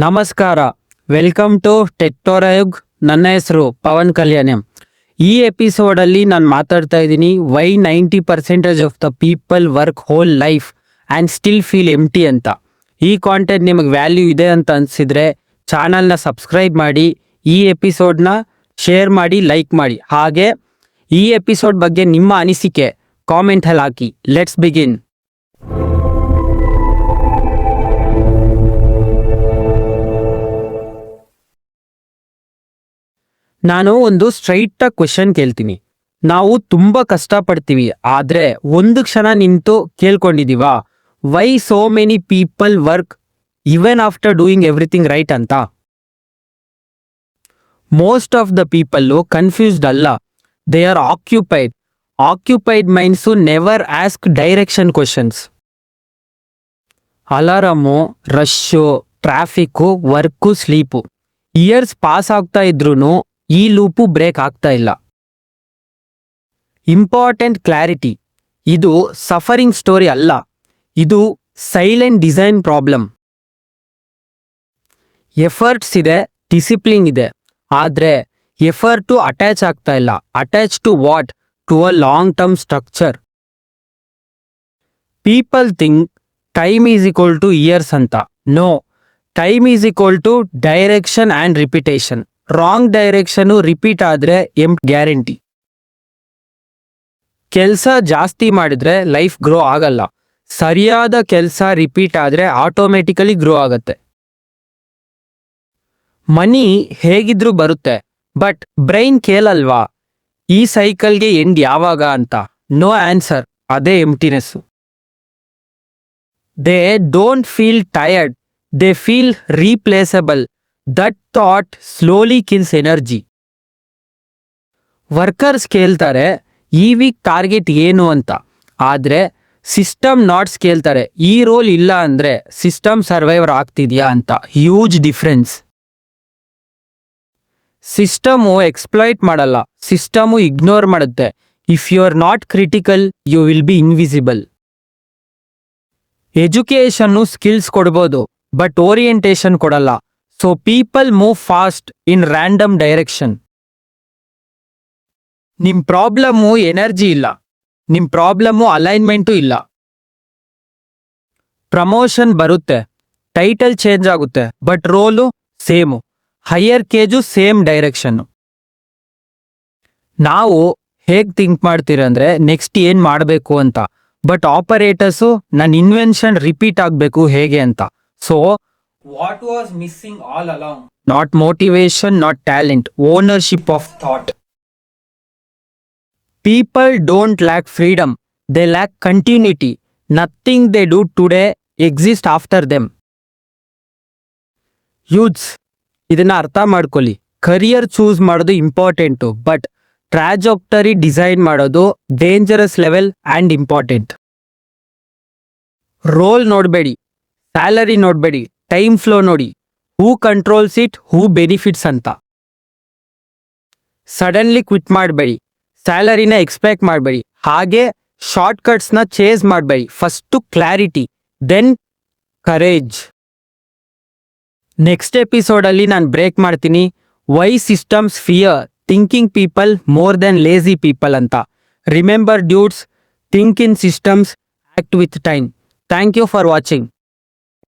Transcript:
ನಮಸ್ಕಾರ, welcome to ಟೆಕ್ಟೋರಯುಗ್. ನನ್ನ ಹೆಸರು ಪವನ್ ಕಲ್ಯಾಣಂ. ಈ ಎಪಿಸೋಡಲ್ಲಿ ನಾನು ಮಾತಾಡ್ತಾ ಇದ್ದೀನಿ why 90% of the people work whole life and still feel empty ಅಂತ. ಈ ಕಾಂಟೆಂಟ್ ನಿಮಗೆ ವ್ಯಾಲ್ಯೂ ಇದೆ ಅಂತ ಅನಿಸಿದರೆ ಚಾನಲ್ನ ಸಬ್ಸ್ಕ್ರೈಬ್ ಮಾಡಿ, ಈ ಎಪಿಸೋಡ್ನ ಶೇರ್ ಮಾಡಿ, ಲೈಕ್ ಮಾಡಿ. ಹಾಗೆ ಈ ಎಪಿಸೋಡ್ ಬಗ್ಗೆ ನಿಮ್ಮ ಅನಿಸಿಕೆ ಕಾಮೆಂಟಲ್ಲಿ ಹಾಕಿ. Let's begin. ನಾನು ಒಂದು ಸ್ಟ್ರೈಟ್ ಕ್ವೆಶನ್ ಕೇಳ್ತೀನಿ. ನಾವು ತುಂಬ ಕಷ್ಟಪಡ್ತೀವಿ, ಆದರೆ ಒಂದು ಕ್ಷಣ ನಿಂತು ಕೇಳ್ಕೊಂಡಿದೀವಾ why so many people work even after doing everything right ಅಂತ? Most of the people confused ಅಲ್ಲ, they are occupied. Occupied minds never ask direction questions. Alarm, rush, traffic, work, sleep, years pass ಆಗ್ತಾ ಇದ್ರೂ ಈ loop break ಆಗ್ತಾ ಇಲ್ಲ. Important clarity, ಇದು suffering story ಅಲ್ಲ, ಇದು ಸೈಲೆಂಟ್ ಡಿಸೈನ್ ಪ್ರಾಬ್ಲಮ್. ಎಫರ್ಟ್ಸ್ ಇದೆ, ಡಿಸಿಪ್ಲಿನ್ ಇದೆ, ಆದರೆ ಎಫರ್ಟು ಅಟ್ಯಾಚ್ ಆಗ್ತಾ ಇಲ್ಲ. Attach to what? To a long term structure. People think time is equal to years ಅಂತ. No, time is equal to direction and repetition. Wrong direction repeat ಆದರೆ guarantee. ಕೆಲಸ ಜಾಸ್ತಿ ಮಾಡಿದ್ರೆ ಲೈಫ್ ಗ್ರೋ ಆಗಲ್ಲ, ಸರಿಯಾದ ಕೆಲಸ ರಿಪೀಟ್ ಆದರೆ ಆಟೋಮೆಟಿಕಲಿ ಗ್ರೋ ಆಗುತ್ತೆ. ಮನಿ ಹೇಗಿದ್ರೂ ಬರುತ್ತೆ, ಬಟ್ ಬ್ರೈನ್ ಕೇಳಲ್ವಾ ಈ ಸೈಕಲ್ಗೆ ಎಂಡ್ ಯಾವಾಗ ಅಂತ? ನೋ ಆನ್ಸರ್, ಅದೇ emptiness. They don't feel tired, they feel replaceable. That thought slowly kills energy. Workers ಕೇಳ್ತಾರೆ ಈ ವೀಕ್ ಟಾರ್ಗೆಟ್ ಏನು ಅಂತ, ಆದರೆ ಸಿಸ್ಟಮ್ ನಾಟ್ಸ್ ಕೇಳ್ತಾರೆ ಈ ರೋಲ್ ಇಲ್ಲ ಅಂದರೆ ಸಿಸ್ಟಮ್ ಸರ್ವೈವರ್ ಆಗ್ತಿದ್ಯಾ ಅಂತ. Huge difference. ಸಿಸ್ಟಮು ಎಕ್ಸ್ಪ್ಲಾಯ್ಟ್ ಮಾಡಲ್ಲ, ಸಿಸ್ಟಮು ಇಗ್ನೋರ್ ಮಾಡುತ್ತೆ. If you are not critical you will be invisible. Education skills ಕೊಡ್ಬೋದು, ಬಟ್ ಓರಿಯೆಂಟೇಷನ್ ಕೊಡಲ್ಲ. So people move fast in random direction. ನಿಮ್ಮ ಪ್ರಾಬ್ಲಮ್ಮು ಎನರ್ಜಿ ಇಲ್ಲ, ನಿಮ್ಮ ಪ್ರಾಬ್ಲಮ್ಮು ಅಲೈನ್ಮೆಂಟು ಇಲ್ಲ. ಪ್ರಮೋಷನ್ ಬರುತ್ತೆ, title change ಆಗುತ್ತೆ, but role same, higher cage, same direction. ನಾವು ಹೇಗೆ ಥಿಂಕ್ ಮಾಡ್ತೀರಂದ್ರೆ ನೆಕ್ಸ್ಟ್ ಏನು ಮಾಡಬೇಕು ಅಂತ, ಬಟ್ ಆಪರೇಟರ್ಸು ನನ್ನ ಇನ್ವೆನ್ಷನ್ ರಿಪೀಟ್ ಆಗಬೇಕು ಹೇಗೆ ಅಂತ. So what was missing all along? Not motivation, not talent, ownership of thought. People don't lack freedom, they lack continuity. Nothing they do today exists after them. Youths, ಇದನ್ನ ಅರ್ಥ ಮಾಡ್ಕೊಳ್ಳಿ. Career choose ಮಾಡೋದು important, but trajectory design ಮಾಡೋದು dangerous level and important. Role ನೋಡಬೇಡಿ, salary ನೋಡಬೇಡಿ, time flow ನೋಡಿ. Who controls it, who benefits ಅಂತ. Suddenly quit ಮಾಡಬೇಡಿ, ಸ್ಯಾಲರಿನ ಎಕ್ಸ್ಪೆಕ್ಟ್ ಮಾಡಬೇಡಿ, ಹಾಗೆ ಶಾರ್ಟ್ಕಟ್ಸ್ನ ಚೇಸ್ ಮಾಡಬೇಡಿ. First clarity, then courage. Next ಎಪಿಸೋಡಲ್ಲಿ ನಾನು ಬ್ರೇಕ್ ಮಾಡ್ತೀನಿ why systems fear thinking people more than lazy people ಅಂತ. Remember dudes, think in systems, act with time. Thank you for watching.